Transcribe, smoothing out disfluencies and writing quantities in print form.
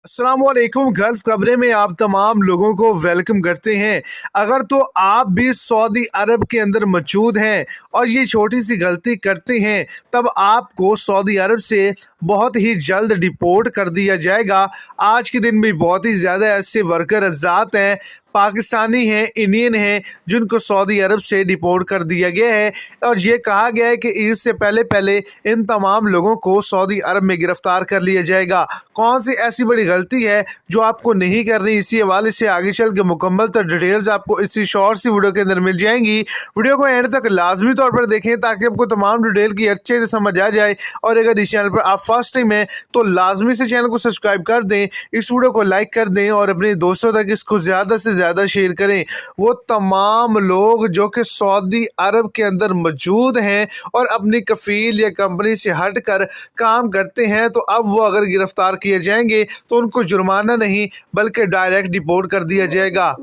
अस्सलामुअलैकुम। गल्फ खबरें में आप तमाम लोगों को वेलकम करते हैं। अगर तो आप भी सऊदी अरब के अंदर मौजूद हैं और ये छोटी सी गलती करते हैं, तब आपको सऊदी अरब से बहुत ही जल्द डिपोर्ट कर दिया जाएगा। आज के दिन में बहुत ही ज़्यादा ऐसे वर्कर आज़ाद हैं, पाकिस्तानी हैं, इंडियन हैं, जिनको सऊदी अरब से डिपोर्ट कर दिया गया है और ये कहा गया है कि ईद से पहले पहले इन तमाम लोगों को सऊदी अरब में गिरफ्तार कर लिया जाएगा। कौन सी ऐसी बड़ी गलती है जो आपको नहीं करनी, इसी हवाले से आगे चल के मुकम्मल तो डिटेल्स आपको इसी शॉर्ट सी वीडियो के अंदर मिल जाएंगी। वीडियो को एंड तक लाजमी तौर पर देखें ताकि आपको तमाम डिटेल की अच्छे से समझ आ जाए। और अगर इस चैनल पर आप फर्स्ट टाइम हैं तो लाजमी से चैनल को सब्सक्राइब कर दें, इस वीडियो को लाइक कर दें और अपने दोस्तों तक इसको ज़्यादा से ज़्यादा शेयर करें। वो तमाम लोग जो कि सऊदी अरब के अंदर मौजूद हैं और अपनी कफील या कंपनी से हट कर काम करते हैं, तो अब वो अगर गिरफ्तार किए जाएंगे तो उनको जुर्माना नहीं बल्कि डायरेक्ट डिपोर्ट कर दिया जाएगा।